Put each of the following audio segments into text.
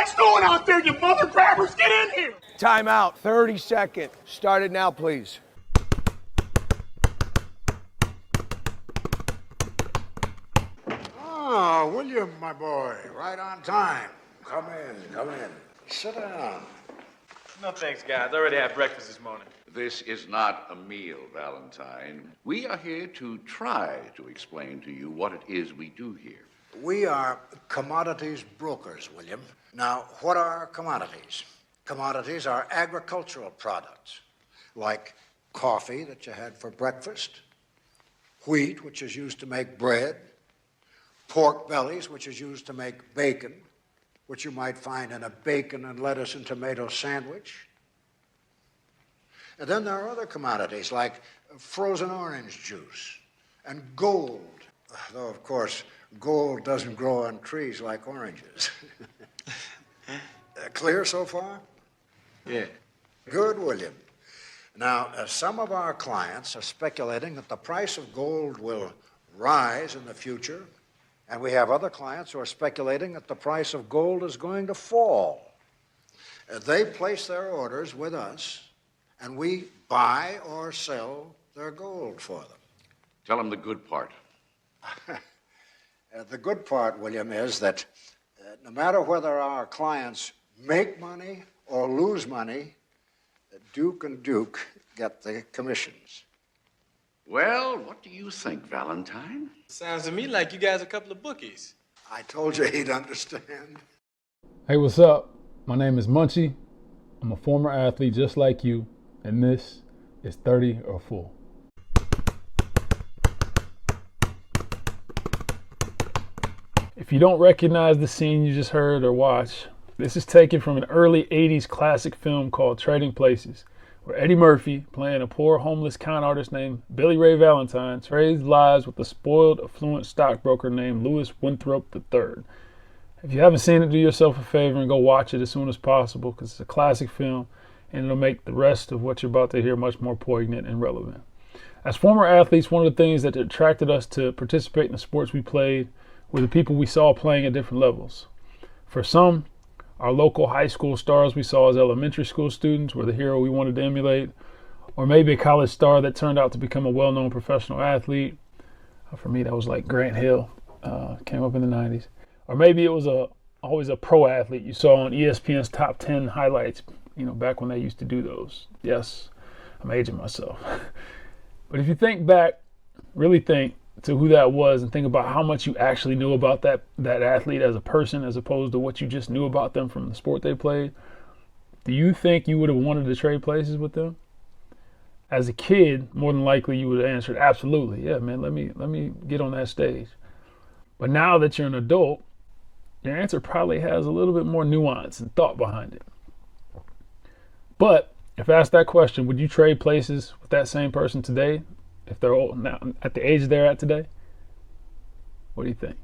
guys doing out there, you mother grabbers? Get in here! Time out. 30 seconds. Start it now, please. Oh, William, my boy, right on time. Come in. Sit down. No thanks, guys. I already had breakfast this morning. This is not a meal, Valentine. We are here to try to explain to you what it is we do here. We are commodities brokers, William. Now, what are commodities? Commodities are agricultural products, like coffee that you had for breakfast, wheat, which is used to make bread, pork bellies, which is used to make bacon, which you might find in a bacon and lettuce and tomato sandwich. And then there are other commodities like frozen orange juice and gold, though, of course, gold doesn't grow on trees like oranges. Clear so far? Yeah. Good, William. Now, some of our clients are speculating that the price of gold will rise in the future, and we have other clients who are speculating that the price of gold is going to fall. They place their orders with us, and we buy or sell their gold for them. Tell them the good part. The good part, William, is that no matter whether our clients make money or lose money, Duke and Duke get the commissions. Well, what do you think, Valentine? Sounds to me like you guys are a couple of bookies. I told you he'd understand. Hey, what's up? My name is Munchie. I'm a former athlete just like you, and this is 30 or Full. If you don't recognize the scene you just heard or watched, this is taken from an early 80s classic film called Trading Places, where Eddie Murphy, playing a poor homeless con artist named Billy Ray Valentine, trades lives with a spoiled, affluent stockbroker named Louis Winthrop III. If you haven't seen it, do yourself a favor and go watch it as soon as possible, because it's a classic film and it'll make the rest of what you're about to hear much more poignant and relevant. As former athletes, one of the things that attracted us to participate in the sports we played were the people we saw playing at different levels. For some, our local high school stars we saw as elementary school students were the hero we wanted to emulate, or maybe a college star that turned out to become a well-known professional athlete. For me, that was like Grant Hill, came up in the 90s. Or maybe it was always a pro athlete you saw on ESPN's Top 10 highlights, back when they used to do those. Yes, I'm aging myself. But if you think back, really think to who that was and think about how much you actually knew about that athlete as a person as opposed to what you just knew about them from the sport they played, do you think you would have wanted to trade places with them? As a kid, more than likely you would have answered, absolutely. Yeah, man, let me get on that stage. But now that you're an adult, your answer probably has a little bit more nuance and thought behind it. But if asked that question, would you trade places with that same person today if they're old now at the age they're at today? What do you think?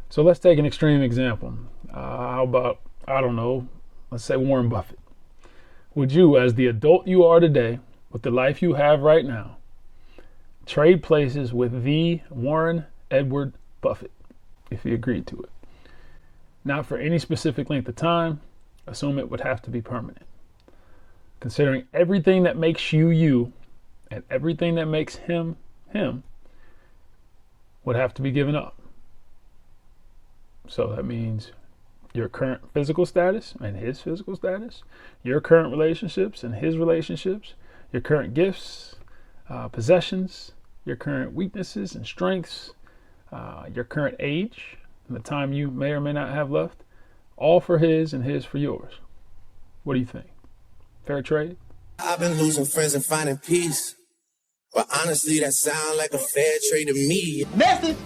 So let's take an extreme example. How about, I don't know, let's say Warren Buffett. Would you, as the adult you are today, with the life you have right now, trade places with the Warren Edward Buffett if he agreed to it? Not for any specific length of time. Assume it would have to be permanent. Considering everything that makes you you and everything that makes him him would have to be given up. So that means your current physical status and his physical status, your current relationships and his relationships, your current gifts, possessions, your current weaknesses and strengths, your current age, and the time you may or may not have left, all for his and his for yours. What do you think? Fair trade? I've been losing friends and finding peace. But honestly, that sounds like a fair trade to me. Message!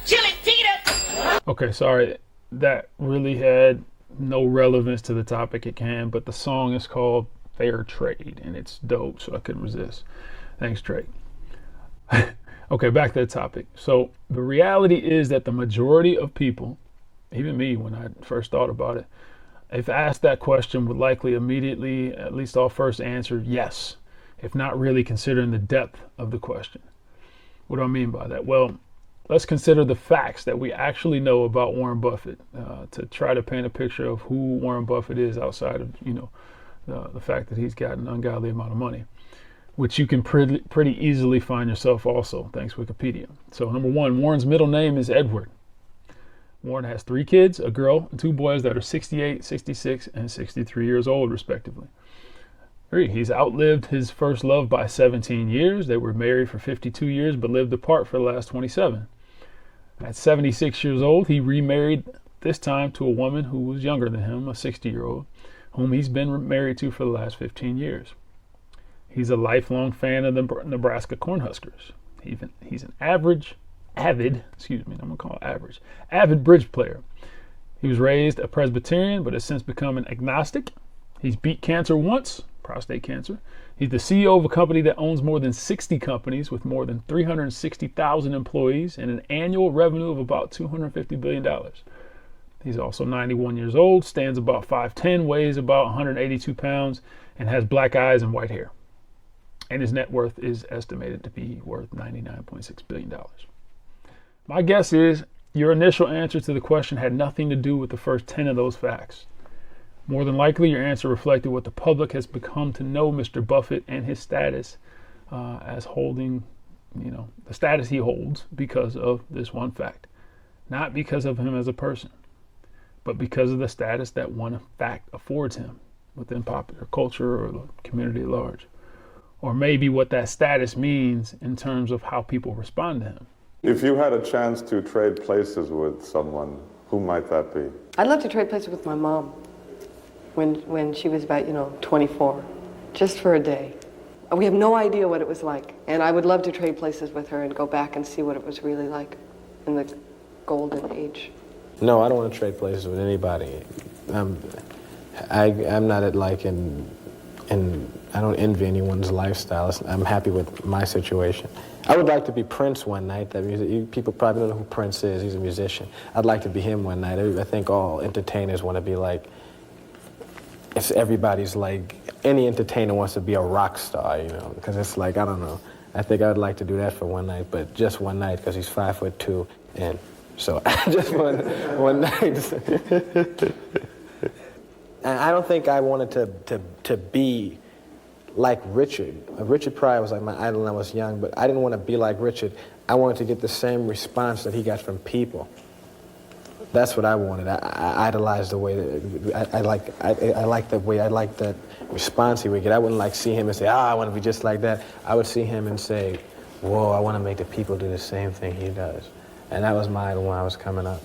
Chili Tita! Okay, sorry. That really had no relevance to the topic at hand, but the song is called Fair Trade, and it's dope, so I couldn't resist. Thanks, Drake. Okay, back to the topic. So the reality is that the majority of people, even me when I first thought about it, if asked that question, would likely immediately, at least I'll first answer yes, if not really considering the depth of the question. What do I mean by that? Well, let's consider the facts that we actually know about Warren Buffett to try to paint a picture of who Warren Buffett is outside of, the fact that he's got an ungodly amount of money, which you can pretty easily find yourself also, thanks Wikipedia. So number one, Warren's middle name is Edward. Warren has 3 kids, a girl and 2 boys that are 68, 66, and 63 years old, respectively. 3, he's outlived his first love by 17 years. They were married for 52 years, but lived apart for the last 27. At 76 years old, he remarried, this time to a woman who was younger than him, a 60-year-old, whom he's been married to for the last 15 years. He's a lifelong fan of the Nebraska Cornhuskers. He's an avid bridge player. He was raised a Presbyterian, but has since become an agnostic. He's beat cancer once, prostate cancer. He's the CEO of a company that owns more than 60 companies with more than 360,000 employees and an annual revenue of about $250 billion. He's also 91 years old, stands about 5'10", weighs about 182 pounds, and has black eyes and white hair. And his net worth is estimated to be worth $99.6 billion. My guess is your initial answer to the question had nothing to do with the first 10 of those facts. More than likely, your answer reflected what the public has become to know Mr. Buffett and his status as holding, the status he holds because of this one fact. Not because of him as a person, but because of the status that one fact affords him within popular culture or the community at large. Or maybe what that status means in terms of how people respond to him. If you had a chance to trade places with someone, who might that be? I'd love to trade places with my mom when she was about, 24, just for a day. We have no idea what it was like, and I would love to trade places with her and go back and see what it was really like in the golden age. No, I don't want to trade places with anybody. I'm not I don't envy anyone's lifestyle. I'm happy with my situation. I would like to be Prince one night. People probably don't know who Prince is. He's a musician. I'd like to be him one night. I think all entertainers want to be like, everybody's like, any entertainer wants to be a rock star, because it's like, I don't know. I think I would like to do that for one night, but just one night, because he's 5'2", and so just one night. And I don't think I wanted to be like Richard. Richard Pryor was like my idol when I was young, but I didn't want to be like Richard. I wanted to get the same response that he got from people. That's what I wanted. I idolized the way that I like that response he would get. I wouldn't like see him and say, I want to be just like that. I would see him and say, whoa, I want to make the people do the same thing he does. And that was my idol when I was coming up.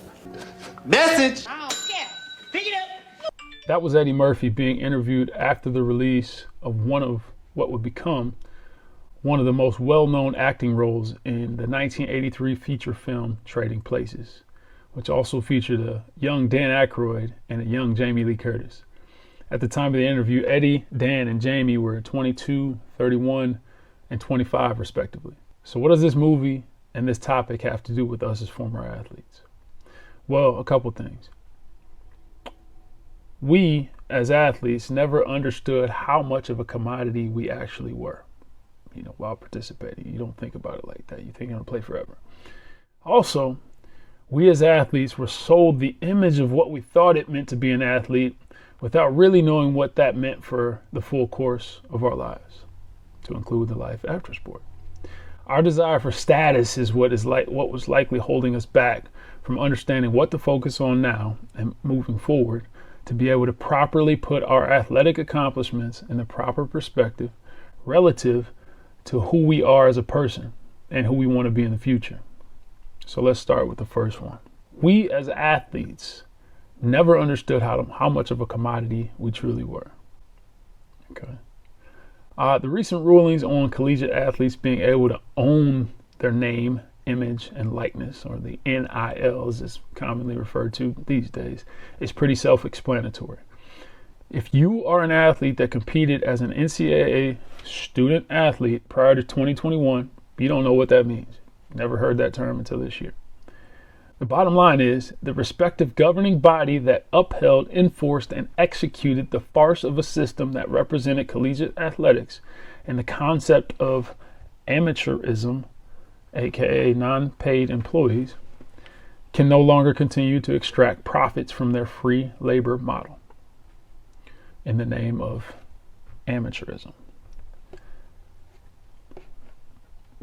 Message! Oh, yeah. Pick it up. That was Eddie Murphy being interviewed after the release of one of what would become one of the most well-known acting roles in the 1983 feature film Trading Places, which also featured a young Dan Aykroyd and a young Jamie Lee Curtis. At the time of the interview, Eddie, Dan, and Jamie were 22, 31, and 25 respectively. So what does this movie and this topic have to do with us as former athletes? Well, a couple things. We, as athletes, never understood how much of a commodity we actually were, while participating. You don't think about it like that. You think you're going to play forever. Also, we as athletes were sold the image of what we thought it meant to be an athlete without really knowing what that meant for the full course of our lives, to include the life after sport. Our desire for status is what was likely holding us back from understanding what to focus on now and moving forward to be able to properly put our athletic accomplishments in the proper perspective relative to who we are as a person and who we want to be in the future. So let's start with the first one. We as athletes never understood how much of a commodity we truly were. Okay. The recent rulings on collegiate athletes being able to own their name, image, and likeness, or the NIL as it's commonly referred to these days, is pretty self-explanatory. If you are an athlete that competed as an NCAA student athlete prior to 2021, you don't know what that means. Never heard that term until this year. The bottom line is the respective governing body that upheld, enforced, and executed the farce of a system that represented collegiate athletics and the concept of amateurism aka non-paid employees, can no longer continue to extract profits from their free labor model in the name of amateurism.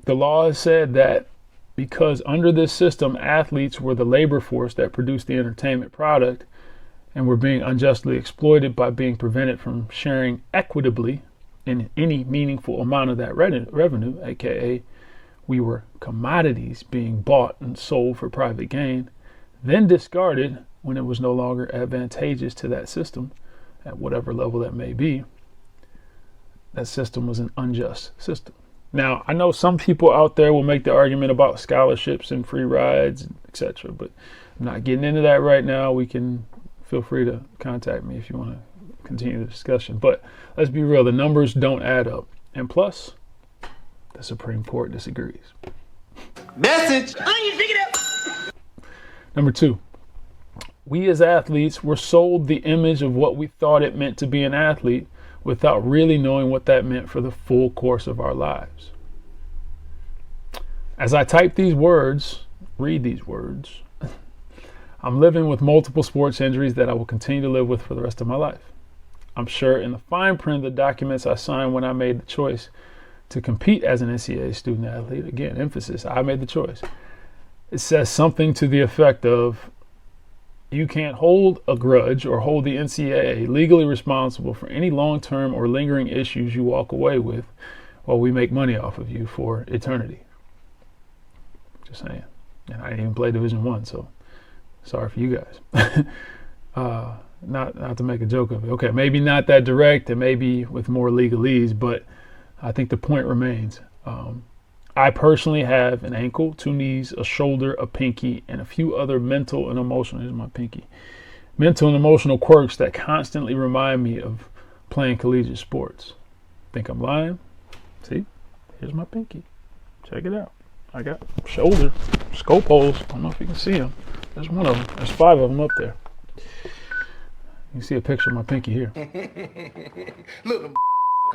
The law has said that because under this system, athletes were the labor force that produced the entertainment product and were being unjustly exploited by being prevented from sharing equitably in any meaningful amount of that revenue, aka we were commodities being bought and sold for private gain, then discarded when it was no longer advantageous to that system at whatever level that may be. That system was an unjust system. Now, I know some people out there will make the argument about scholarships and free rides, etc., but I'm not getting into that right now. We can feel free to contact me if you want to continue the discussion. But let's be real, the numbers don't add up. And plus, the Supreme Court disagrees. Message! Onion, pick it up! Number 2, we as athletes were sold the image of what we thought it meant to be an athlete without really knowing what that meant for the full course of our lives. As I type these words, read these words, I'm living with multiple sports injuries that I will continue to live with for the rest of my life. I'm sure in the fine print of the documents I signed when I made the choice to compete as an NCAA student athlete, again, emphasis, I made the choice. It says something to the effect of, you can't hold a grudge or hold the NCAA legally responsible for any long-term or lingering issues you walk away with while we make money off of you for eternity. Just saying. And I didn't even play Division I, so sorry for you guys. Not to make a joke of it. Okay, maybe not that direct and maybe with more legalese, but I think the point remains. I personally have an ankle, 2 knees, a shoulder, a pinky, and a few other mental and emotional, here's my pinky, mental and emotional quirks that constantly remind me of playing collegiate sports. Think I'm lying? See, here's my pinky. Check it out. I got shoulder, scope holes. I don't know if you can see them. There's one of them. There's 5 of them up there. You can see a picture of my pinky here. Little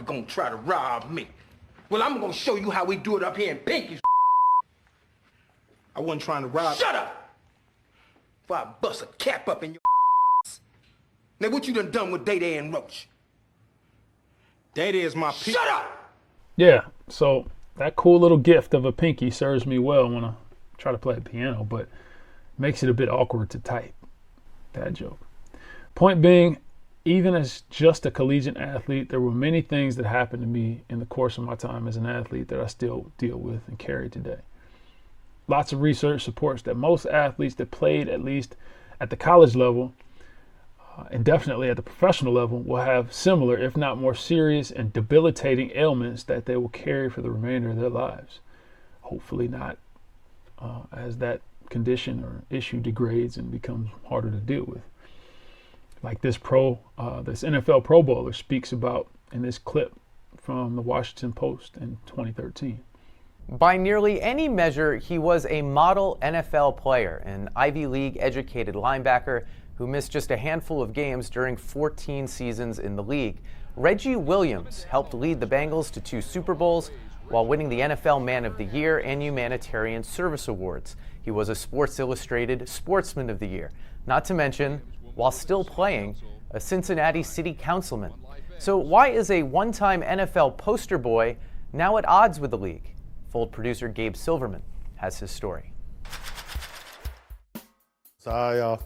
gonna try to rob me. Well, I'm gonna show you how we do it up here in Pinky's. I wasn't trying to rob. Shut up! Before I bust a cap up in your. Now, what you done with Day-Day and Roach? Day-Day is my pinky. Shut up! Yeah, so that cool little gift of a pinky serves me well when I try to play the piano, but makes it a bit awkward to type. Bad joke. Point being, even as just a collegiate athlete, there were many things that happened to me in the course of my time as an athlete that I still deal with and carry today. Lots of research supports that most athletes that played at least at the college level and definitely at the professional level will have similar, if not more serious and debilitating ailments that they will carry for the remainder of their lives. Hopefully not as that condition or issue degrades and becomes harder to deal with. Like this NFL Pro Bowler speaks about in this clip from the Washington Post in 2013. By nearly any measure, he was a model NFL player, an Ivy League educated linebacker who missed just a handful of games during 14 seasons in the league. Reggie Williams helped lead the Bengals to 2 Super Bowls while winning the NFL Man of the Year and Humanitarian Service Awards. He was a Sports Illustrated Sportsman of the Year, not to mention, while still playing, a Cincinnati city councilman. So why is a one-time NFL poster boy now at odds with the league? Fold producer Gabe Silverman has his story. I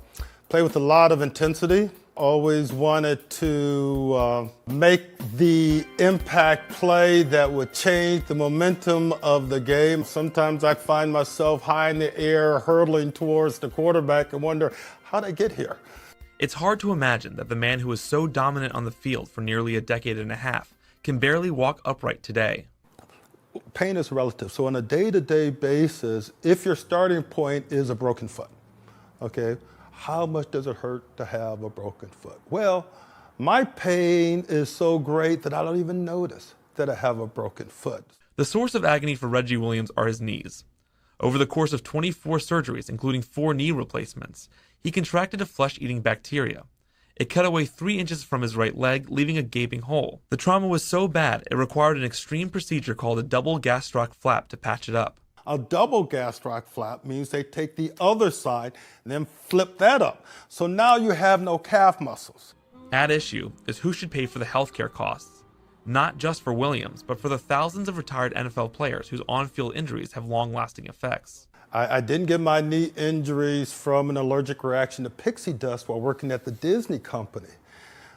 play with a lot of intensity. Always wanted to make the impact play that would change the momentum of the game. Sometimes I find myself high in the air, hurtling towards the quarterback and wonder, how'd I get here? It's hard to imagine that the man who was so dominant on the field for nearly a decade and a half can barely walk upright today. Pain is relative. So on a day-to-day basis, if your starting point is a broken foot, okay, how much does it hurt to have a broken foot? Well, my pain is so great that I don't even notice that I have a broken foot. The source of agony for Reggie Williams are his knees. Over the course of 24 surgeries, including 4 knee replacements, he contracted a flesh-eating bacteria. It cut away 3 inches from his right leg, leaving a gaping hole. The trauma was so bad, it required an extreme procedure called a double gastroc flap to patch it up. A double gastroc flap means they take the other side and then flip that up. So now you have no calf muscles. At issue is who should pay for the healthcare costs, not just for Williams, but for the thousands of retired NFL players whose on-field injuries have long-lasting effects. I didn't get my knee injuries from an allergic reaction to pixie dust while working at the Disney company.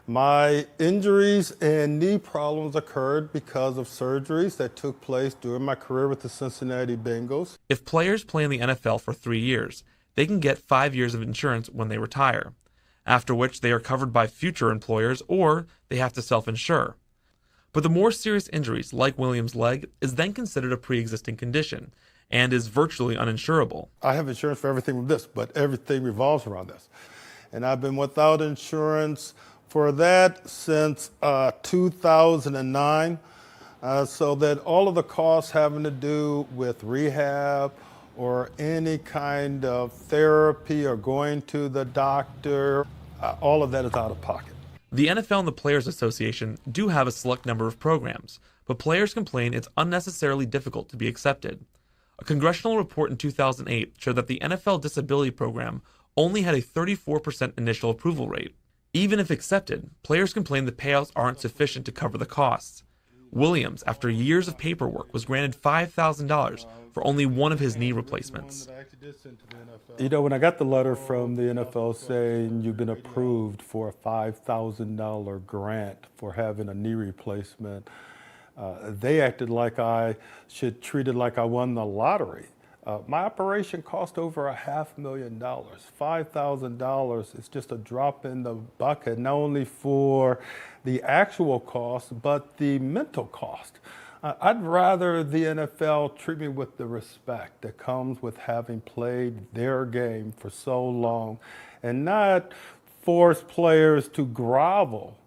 My injuries and knee problems occurred because of surgeries that took place during my career with the Cincinnati Bengals. If players play in the NFL for 3 years, they can get 5 years of insurance when they retire, after which they are covered by future employers or they have to self-insure. But the more serious injuries, like Williams' leg, is then considered a pre-existing condition and is virtually uninsurable. I have insurance for everything with this, but everything revolves around this. And I've been without insurance for that since 2009, so that all of the costs having to do with rehab or any kind of therapy or going to the doctor, all of that is out of pocket. The NFL and the Players Association do have a select number of programs, but players complain it's unnecessarily difficult to be accepted. A congressional report in 2008 showed that the NFL disability program only had a 34% initial approval rate. Even if accepted, players complain the payouts aren't sufficient to cover the costs. Williams, after years of paperwork, was granted $5,000 for only one of his knee replacements. You know, when I got the letter from the NFL saying you've been approved for a $5,000 grant for having a knee replacement, they acted like I should treat it like I won the lottery. My operation cost over $500,000. $5,000 is just a drop in the bucket, not only for the actual cost, but the mental cost. I'd rather the NFL treat me with the respect that comes with having played their game for so long and not force players to grovel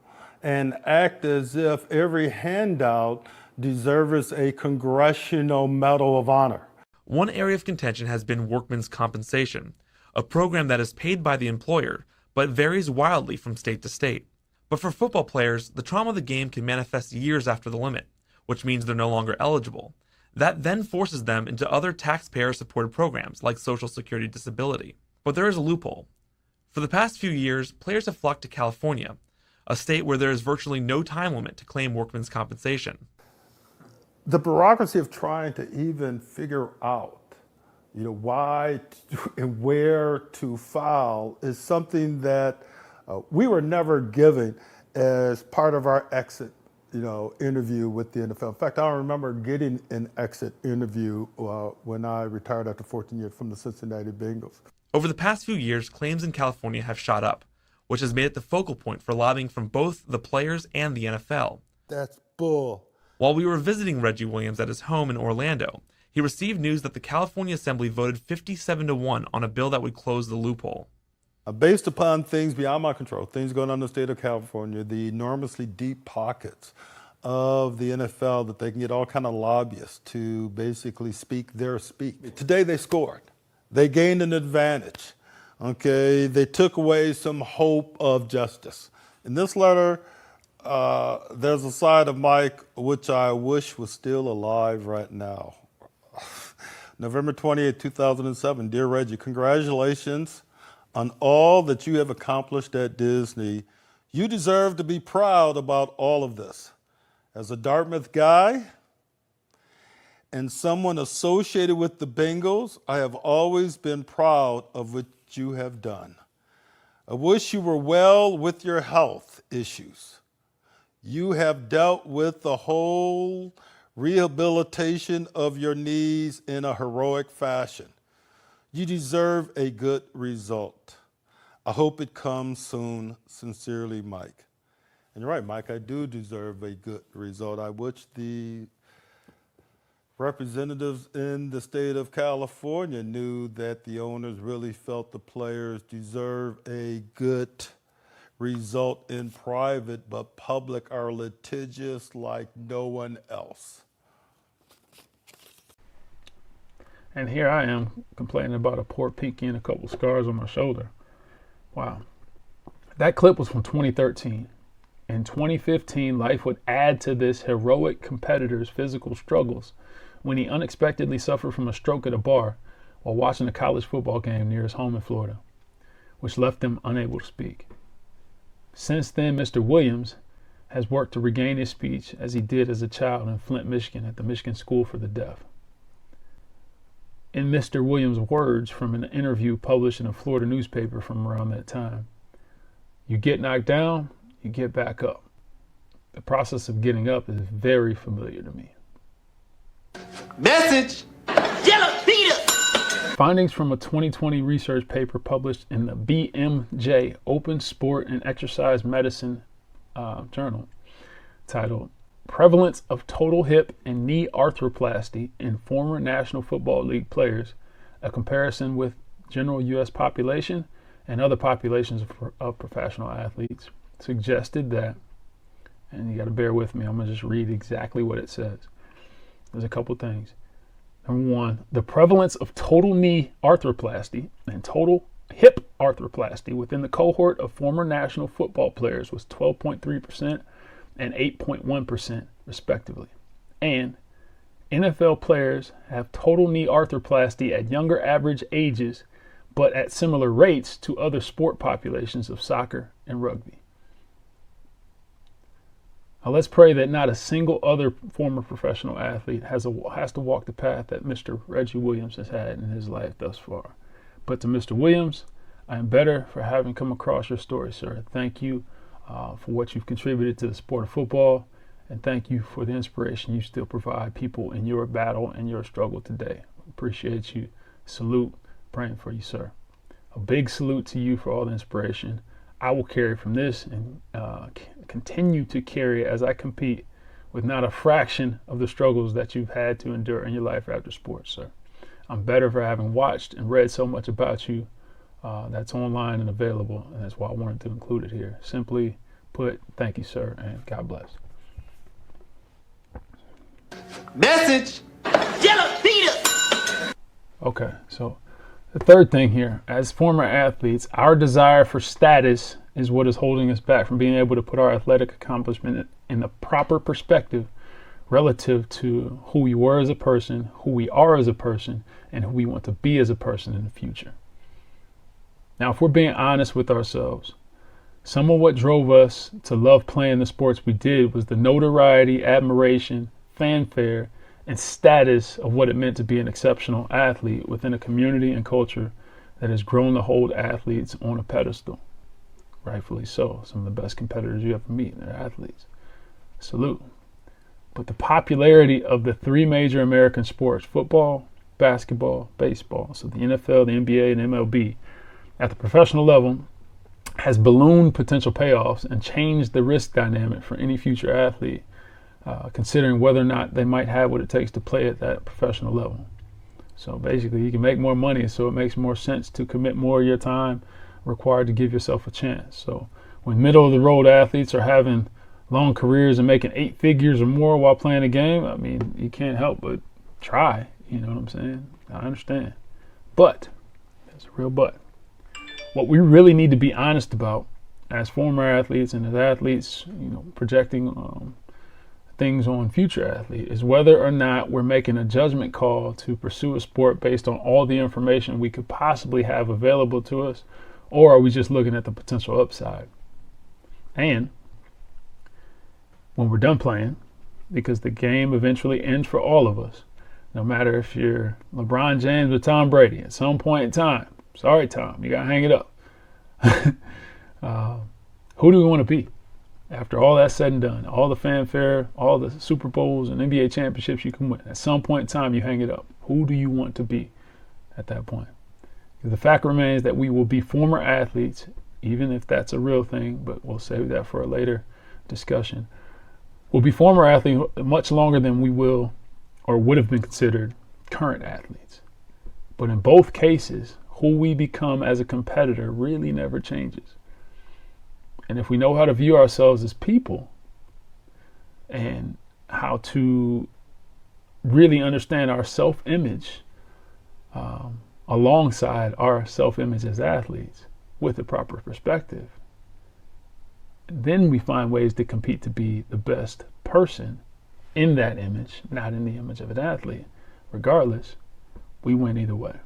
and act as if every handout deserves a Congressional Medal of Honor. One area of contention has been workman's compensation, a program that is paid by the employer, but varies wildly from state to state. But for football players, the trauma of the game can manifest years after the limit, which means they're no longer eligible. That then forces them into other taxpayer-supported programs like Social Security Disability. But there is a loophole. For the past few years, players have flocked to California, a state where there is virtually no time limit to claim workman's compensation. The bureaucracy of trying to even figure out, why and where to file is something that we were never given as part of our exit, interview with the NFL. In fact, I don't remember getting an exit interview when I retired after 14 years from the Cincinnati Bengals. Over the past few years, claims in California have shot up, which has made it the focal point for lobbying from both the players and the NFL. That's bull. While we were visiting Reggie Williams at his home in Orlando, he received news that the California Assembly voted 57-1 on a bill that would close the loophole. Based upon things beyond my control, things going on in the state of California, the enormously deep pockets of the NFL that they can get all kind of lobbyists to basically speak their speech. Today they scored. They gained an advantage. Okay, they took away some hope of justice. In this letter, there's a side of Mike which I wish was still alive right now. November 28, 2007. Dear Reggie, congratulations on all that you have accomplished at Disney. You deserve to be proud about all of this. As a Dartmouth guy and someone associated with the Bengals, I have always been proud of what you have done. I wish you were well with your health issues. You have dealt with the whole rehabilitation of your knees in a heroic fashion. You deserve a good result. I hope it comes soon. Sincerely, Mike. And you're right, Mike, I do deserve a good result. I wish the representatives in the state of California knew that the owners really felt the players deserve a good result in private, but public are litigious like no one else. And here I am complaining about a poor pinky and a couple scars on my shoulder. Wow. That clip was from 2013. In 2015, life would add to this heroic competitor's physical struggles when he unexpectedly suffered from a stroke at a bar while watching a college football game near his home in Florida, which left him unable to speak. Since then, Mr. Williams has worked to regain his speech as he did as a child in Flint, Michigan at the Michigan School for the Deaf. In Mr. Williams' words from an interview published in a Florida newspaper from around that time, "You get knocked down, you get back up. The process of getting up is very familiar to me." Message! Yellow Peter! Findings from a 2020 research paper published in the BMJ Open Sport and Exercise Medicine journal titled "Prevalence of Total Hip and Knee Arthroplasty in Former National Football League Players, a Comparison with General U.S. Population and Other Populations of Professional Athletes," suggested that, and you got to bear with me, I'm going to just read exactly what it says. There's a couple things. Number one, the prevalence of total knee arthroplasty and total hip arthroplasty within the cohort of former national football players was 12.3% and 8.1% respectively. And NFL players have total knee arthroplasty at younger average ages, but at similar rates to other sport populations of soccer and rugby. Now let's pray that not a single other former professional athlete has to walk the path that Mr. Reggie Williams has had in his life thus far. But to Mr. Williams, I am better for having come across your story, sir. Thank you for what you've contributed to the sport of football, and thank you for the inspiration you still provide people in your battle and your struggle today. Appreciate you. Salute. Praying for you, sir. A big salute to you for all the inspiration I will carry from this and continue to carry as I compete with not a fraction of the struggles that you've had to endure in your life after sports, sir. I'm better for having watched and read so much about you that's online and available, and that's why I wanted to include it here. Simply put, thank you, sir, and God bless. Message! Yellow Peter! Okay, so the third thing here, as former athletes, our desire for status is what is holding us back from being able to put our athletic accomplishment in the proper perspective relative to who we were as a person, who we are as a person, and who we want to be as a person in the future. Now, if we're being honest with ourselves, some of what drove us to love playing the sports we did was the notoriety, admiration, fanfare, and status of what it meant to be an exceptional athlete within a community and culture that has grown to hold athletes on a pedestal. Rightfully so. Some of the best competitors you ever meet, they're athletes. Salute. But the popularity of the three major American sports, football, basketball, baseball, so the NFL, the NBA, and MLB, at the professional level, has ballooned potential payoffs and changed the risk dynamic for any future athlete, considering whether or not they might have what it takes to play at that professional level. So basically, you can make more money, so it makes more sense to commit more of your time required to give yourself a chance. So when middle-of-the-road athletes are having long careers and making 8 figures or more while playing a game, I mean, you can't help but try. You know what I'm saying? I understand. But, there's a real but. What we really need to be honest about as former athletes and as athletes, projecting things on future athletes is whether or not we're making a judgment call to pursue a sport based on all the information we could possibly have available to us, or are we just looking at the potential upside? And when we're done playing, because the game eventually ends for all of us, no matter if you're LeBron James or Tom Brady, at some point in time, sorry, Tom, you got to hang it up. Who do we want to be? After all that's said and done, all the fanfare, all the Super Bowls and NBA championships you can win, at some point in time you hang it up. Who do you want to be at that point? The fact remains that we will be former athletes, even if that's a real thing, but we'll save that for a later discussion. We'll be former athletes much longer than we will or would have been considered current athletes. But in both cases, who we become as a competitor really never changes. And if we know how to view ourselves as people and how to really understand our self-image alongside our self-image as athletes with the proper perspective, then we find ways to compete to be the best person in that image, not in the image of an athlete. Regardless, we win either way.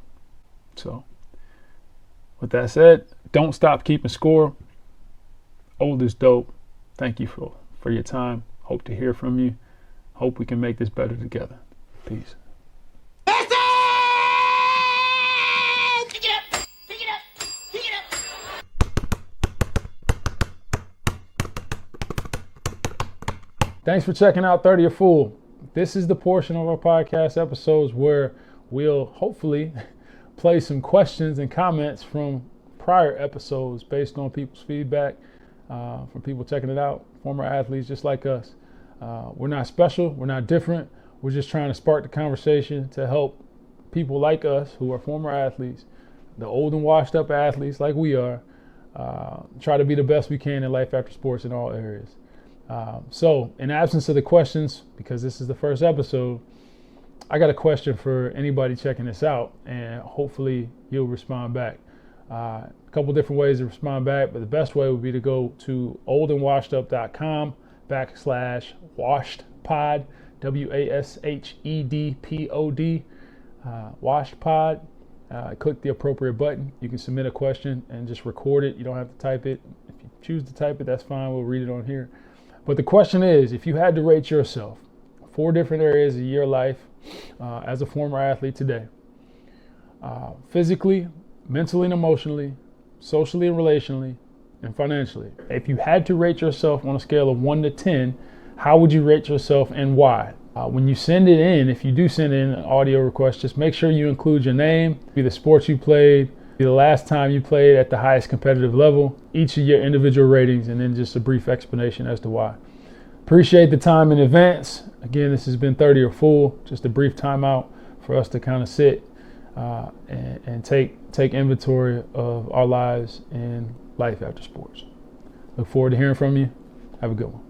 So, with that said, don't stop keeping score. Old is dope. Thank you for your time. Hope to hear from you. Hope we can make this better together. Peace. Thanks for checking out 30 or Fool. This is the portion of our podcast episodes where we'll hopefully play some questions and comments from prior episodes based on people's feedback, from people checking it out, former athletes just like us. We're not special, we're not different. We're just trying to spark the conversation to help people like us who are former athletes, the old and washed up athletes like we are, try to be the best we can in life after sports in all areas. So in absence of the questions, because this is the first episode, I got a question for anybody checking this out, and hopefully you'll respond back. A couple different ways to respond back, but the best way would be to go to oldandwashedup.com/washedpod, WASHEDPOD, washedpod. Click the appropriate button. You can submit a question and just record it. You don't have to type it. If you choose to type it, that's fine. We'll read it on here. But the question is, if you had to rate yourself 4 different areas of your life as a former athlete today, physically, mentally and emotionally, socially and relationally, and financially. If you had to rate yourself on a scale of 1 to 10, how would you rate yourself and why? When you send it in, if you do send in an audio request, just make sure you include your name, be the sports you played, be the last time you played at the highest competitive level, each of your individual ratings, and then just a brief explanation as to why. Appreciate the time in advance. Again, this has been 30 or Fool, just a brief timeout for us to kind of sit and take inventory of our lives and life after sports. Look forward to hearing from you. Have a good one.